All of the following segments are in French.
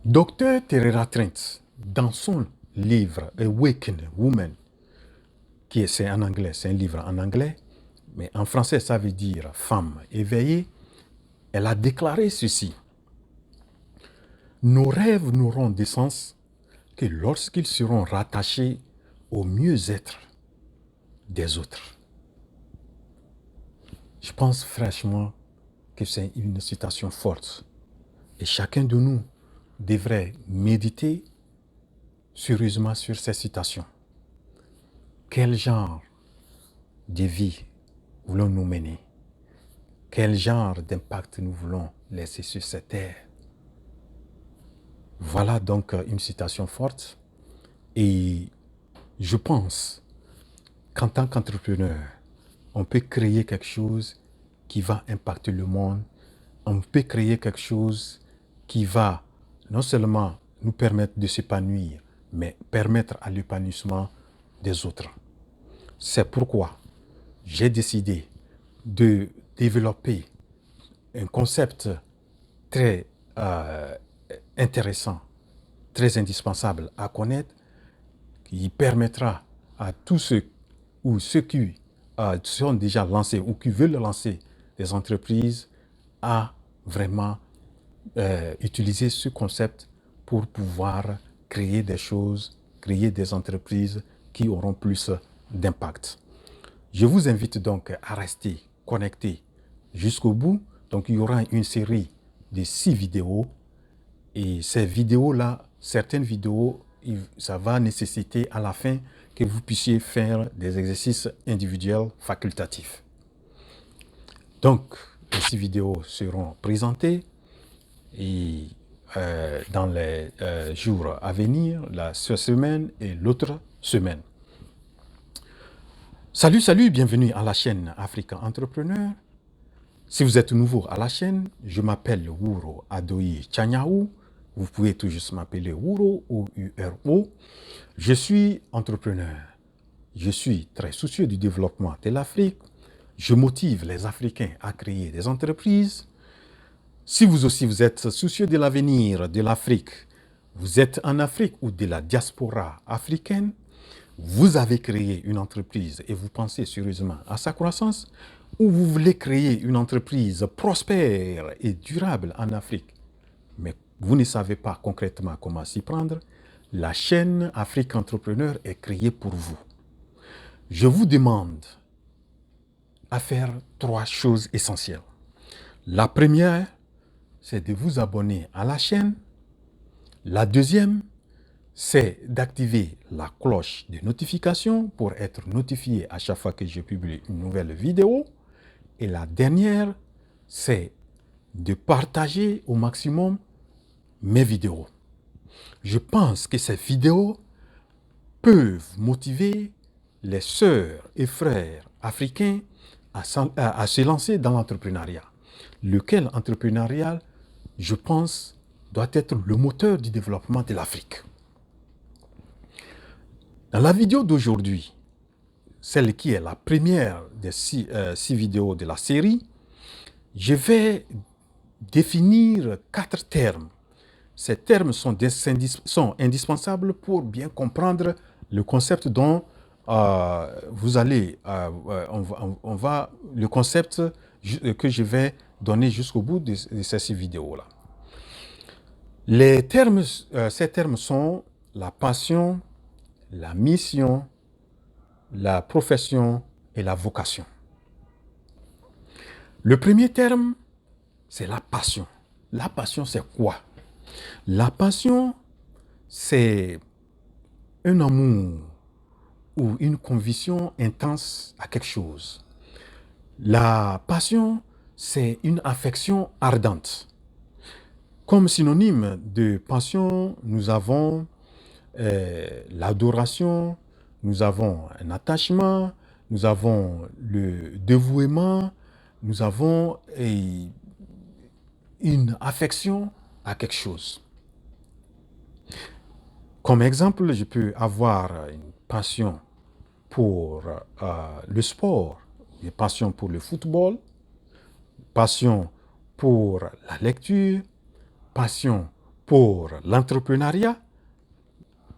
Dr. Teresa Trent, dans son livre Awaken Woman, c'est en anglais, c'est un livre en anglais, mais en français ça veut dire femme éveillée, elle a déclaré ceci. Nos rêves n'auront de sens que lorsqu'ils seront rattachés au mieux-être des autres. Je pense franchement que c'est une citation forte. Et chacun de nous devrait méditer sérieusement sur ces citations. Quel genre de vie voulons-nous mener? Quel genre d'impact nous voulons laisser sur cette terre? Voilà donc une citation forte. Et je pense qu'en tant qu'entrepreneur, on peut créer quelque chose qui va impacter le monde. On peut créer quelque chose qui va non seulement nous permettre de s'épanouir, mais permettre à l'épanouissement des autres. C'est pourquoi j'ai décidé de développer un concept très intéressant, très indispensable à connaître, qui permettra à tous ceux qui sont déjà lancés ou qui veulent lancer des entreprises à vraiment utiliser ce concept pour pouvoir créer des choses, créer des entreprises qui auront plus d'impact. Je vous invite donc à rester connecté jusqu'au bout. Donc il y aura une série de 6 vidéos. Et ces vidéos-là, certaines vidéos, ça va nécessiter à la fin que vous puissiez faire des exercices individuels facultatifs. Donc, les 6 vidéos seront présentées et dans les jours à venir, cette semaine et l'autre semaine. Salut, bienvenue à la chaîne Africa Entrepreneur. Si vous êtes nouveau à la chaîne, je m'appelle Wuro Adoyi Tchanyahou. Vous pouvez tout juste m'appeler Wuro, O-U-R-O. Je suis entrepreneur. Je suis très soucieux du développement de l'Afrique. Je motive les Africains à créer des entreprises. Si vous aussi vous êtes soucieux de l'avenir de l'Afrique, vous êtes en Afrique ou de la diaspora africaine, vous avez créé une entreprise et vous pensez sérieusement à sa croissance, ou vous voulez créer une entreprise prospère et durable en Afrique, mais vous ne savez pas concrètement comment s'y prendre, la chaîne Afrique Entrepreneur est créée pour vous. Je vous demande à faire 3 choses essentielles. La première, c'est de vous abonner à la chaîne. La deuxième, c'est d'activer la cloche de notification pour être notifié à chaque fois que je publie une nouvelle vidéo. Et la dernière, c'est de partager au maximum mes vidéos. Je pense que ces vidéos peuvent motiver les sœurs et frères africains à se lancer dans l'entrepreneuriat. Lequel entrepreneurial, je pense, doit être le moteur du développement de l'Afrique. Dans la vidéo d'aujourd'hui, celle qui est la première des 6 vidéos de la série, je vais définir 4 termes. Ces termes sont indispensables pour bien comprendre le concept dont le concept que je vais donner jusqu'au bout de ces 6 vidéos-là. Ces termes sont la passion, la mission, la profession et la vocation. Le premier terme, c'est la passion. La passion, c'est quoi? La passion, c'est un amour ou une conviction intense à quelque chose. La passion, c'est une affection ardente. Comme synonyme de passion, nous avons l'adoration, nous avons un attachement, nous avons le dévouement, nous avons une affection à quelque chose. Comme exemple, je peux avoir une passion pour le sport, une passion pour le football, passion pour la lecture, passion pour l'entrepreneuriat.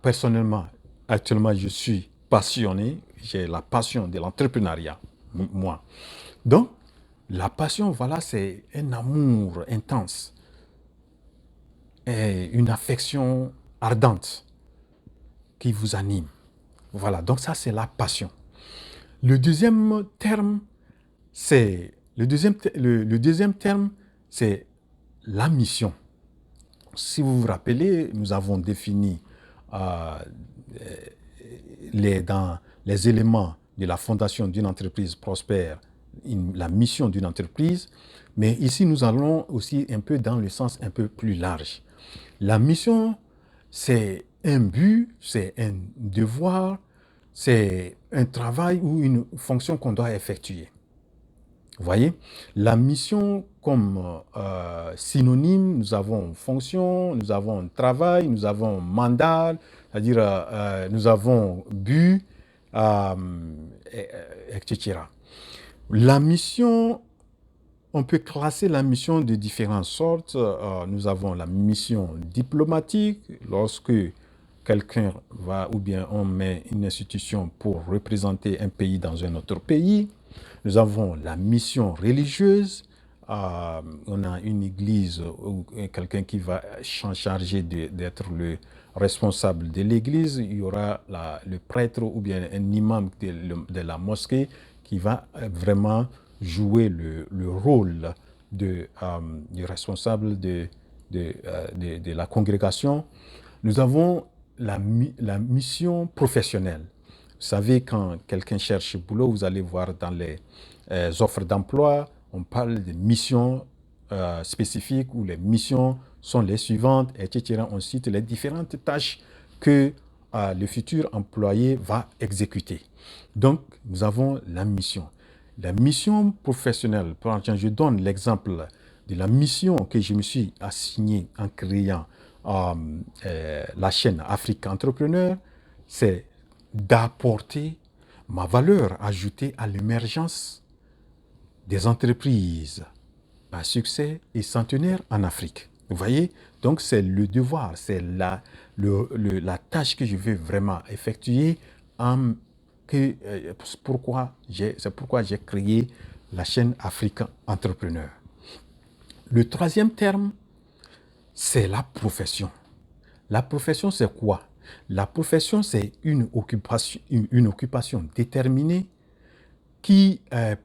Personnellement, actuellement, je suis passionné. J'ai la passion de l'entrepreneuriat, moi. Donc, la passion, voilà, c'est un amour intense et une affection ardente qui vous anime. Voilà, donc ça, c'est la passion. Le deuxième terme, c'est le deuxième terme, c'est la mission. Si vous vous rappelez, nous avons défini euh, dans les éléments de la fondation d'une entreprise prospère, la mission d'une entreprise, mais ici nous allons aussi un peu dans le sens un peu plus large. La mission, c'est un but, c'est un devoir, c'est un travail ou une fonction qu'on doit effectuer. Vous voyez, la mission comme synonyme, nous avons fonction, nous avons travail, nous avons mandat, c'est-à-dire nous avons but, etc. La mission, on peut classer la mission de différentes sortes. Nous avons la mission diplomatique, lorsque quelqu'un va ou bien on met une institution pour représenter un pays dans un autre pays. Nous avons la mission religieuse. On a une église ou quelqu'un qui va charger d'être le responsable de l'église. Il y aura le prêtre ou bien un imam de la mosquée qui va vraiment jouer le rôle du responsable de la congrégation. Nous avons la mission professionnelle. Vous savez, quand quelqu'un cherche boulot, vous allez voir dans les offres d'emploi, on parle de missions spécifiques où les missions sont les suivantes, etc. On cite les différentes tâches que le futur employé va exécuter. Donc, nous avons la mission. La mission professionnelle, par exemple, je donne l'exemple de la mission que je me suis assignée en créant la chaîne Afrique Entrepreneur, c'est d'apporter ma valeur ajoutée à l'émergence des entreprises à succès et centenaire en Afrique. Vous voyez? Donc, c'est le devoir, c'est la tâche que je veux vraiment effectuer. C'est pourquoi j'ai créé la chaîne Afrique Entrepreneur. Le troisième terme, c'est la profession. La profession, c'est quoi? La profession, c'est une occupation déterminée qui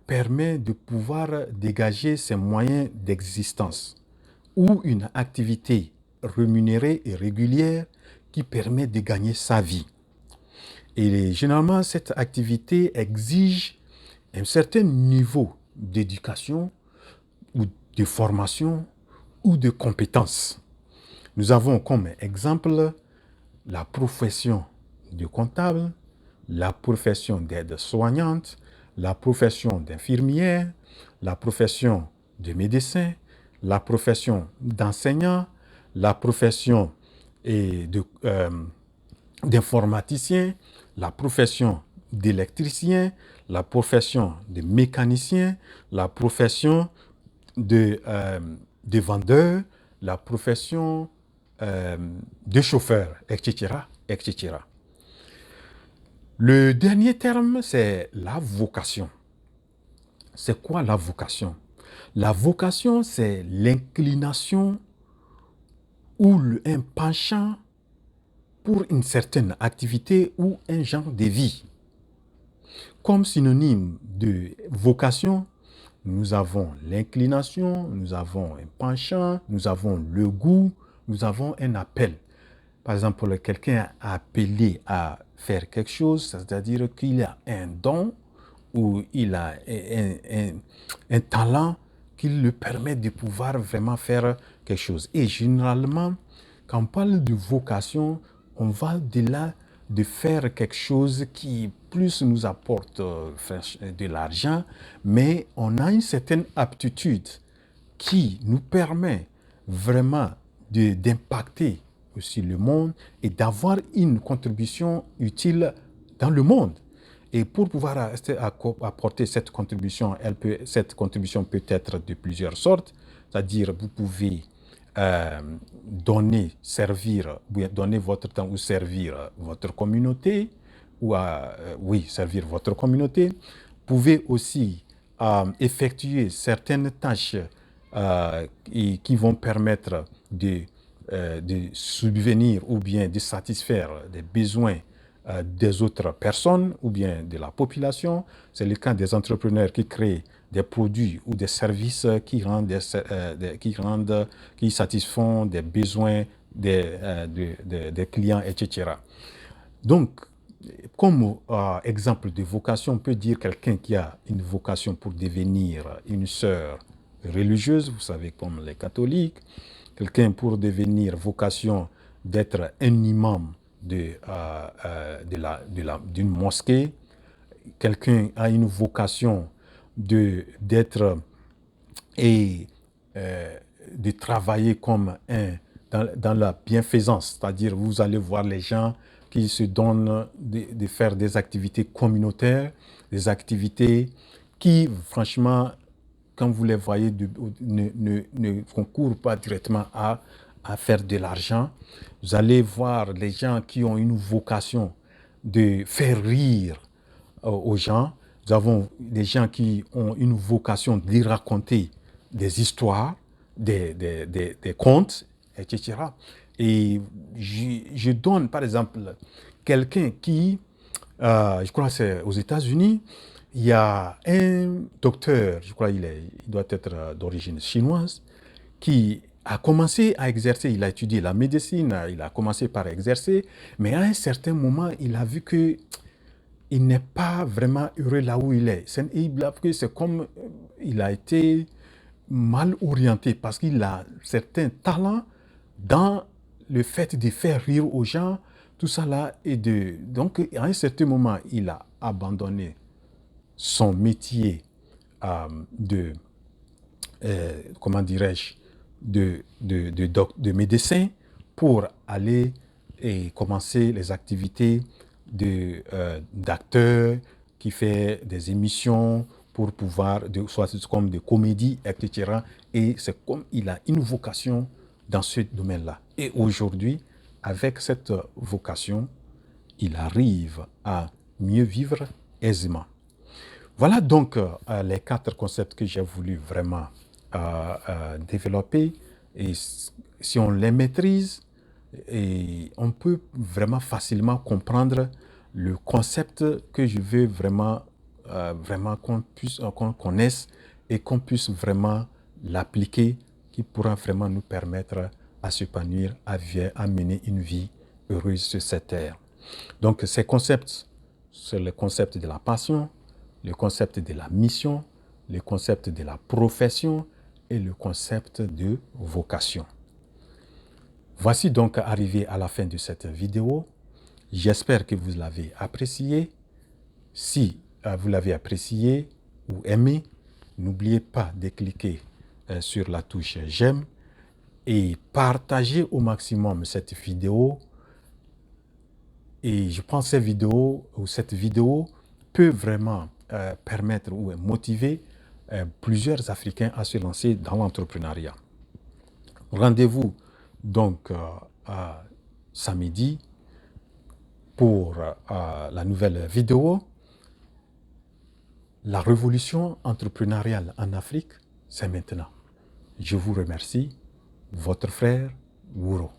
permet de pouvoir dégager ses moyens d'existence ou une activité rémunérée et régulière qui permet de gagner sa vie. Et généralement, cette activité exige un certain niveau d'éducation ou de formation ou de compétences. Nous avons comme exemple la profession de comptable, la profession d'aide-soignante, la profession d'infirmière, la profession de médecin, la profession d'enseignant, la profession d'informaticien, la profession d'électricien, la profession de mécanicien, la profession de vendeur, la profession de chauffeur, etc., etc. Le dernier terme, c'est la vocation. C'est quoi la vocation? La vocation, c'est l'inclination ou un penchant pour une certaine activité ou un genre de vie. Comme synonyme de vocation, nous avons l'inclination, nous avons un penchant, nous avons le goût, nous avons un appel. Par exemple, quelqu'un est appelé à faire quelque chose, c'est-à-dire qu'il a un don ou il a un talent qui lui permet de pouvoir vraiment faire quelque chose. Et généralement, quand on parle de vocation, on va de là de faire quelque chose qui plus nous apporte de l'argent, mais on a une certaine aptitude qui nous permet vraiment d'impacter aussi le monde et d'avoir une contribution utile dans le monde. Et pour pouvoir apporter cette contribution, cette contribution peut être de plusieurs sortes, c'est-à-dire vous pouvez donner, servir, donner votre temps ou servir votre communauté, ou oui, servir votre communauté. Vous pouvez aussi effectuer certaines tâches qui vont permettre de subvenir ou bien de satisfaire des besoins des autres personnes ou bien de la population. C'est le cas des entrepreneurs qui créent des produits ou des services qui satisfont des besoins des clients, etc. Donc, comme exemple de vocation, on peut dire quelqu'un qui a une vocation pour devenir une sœur religieuse, vous savez, comme les catholiques, quelqu'un pour devenir vocation d'être un imam d'une mosquée, quelqu'un a une vocation d'être et de travailler comme dans la bienfaisance, c'est-à-dire vous allez voir les gens qui se donnent de faire des activités communautaires, des activités qui, franchement, quand vous les voyez, ne concourent pas directement à faire de l'argent. Vous allez voir les gens qui ont une vocation de faire rire aux gens. Nous avons des gens qui ont une vocation de raconter des histoires, des contes, etc. Et je donne, par exemple, quelqu'un qui, je crois que c'est aux États-Unis, il y a un docteur, je crois qu'il doit être d'origine chinoise, qui a commencé à exercer, il a étudié la médecine, il a commencé par exercer, mais à un certain moment, il a vu que il n'est pas vraiment heureux là où il est. C'est comme il a été mal orienté parce qu'il a certains talents dans le fait de faire rire aux gens, tout ça là. Donc, à un certain moment, il a abandonné son métier comment dirais-je, de médecin pour aller et commencer les activités d'acteur qui fait des émissions pour pouvoir, soit comme des comédies, etc. Et c'est comme il a une vocation dans ce domaine-là. Et aujourd'hui, avec cette vocation, il arrive à mieux vivre aisément. Voilà donc les 4 concepts que j'ai voulu vraiment développer. Et si on les maîtrise, et on peut vraiment facilement comprendre le concept que je veux vraiment, vraiment qu'on connaisse et qu'on puisse vraiment l'appliquer, qui pourra vraiment nous permettre à s'épanouir, à mener une vie heureuse sur cette terre. Donc ces concepts, c'est le concept de la passion, le concept de la mission, le concept de la profession et le concept de vocation. Voici donc arrivé à la fin de cette vidéo. J'espère que vous l'avez apprécié. Si vous l'avez apprécié ou aimé, n'oubliez pas de cliquer sur la touche j'aime et partagez au maximum cette vidéo. Et je pense que cette vidéo peut vraiment permettre ou motiver plusieurs Africains à se lancer dans l'entrepreneuriat. Rendez-vous donc samedi pour la nouvelle vidéo. La révolution entrepreneuriale en Afrique, c'est maintenant. Je vous remercie, votre frère Wuro.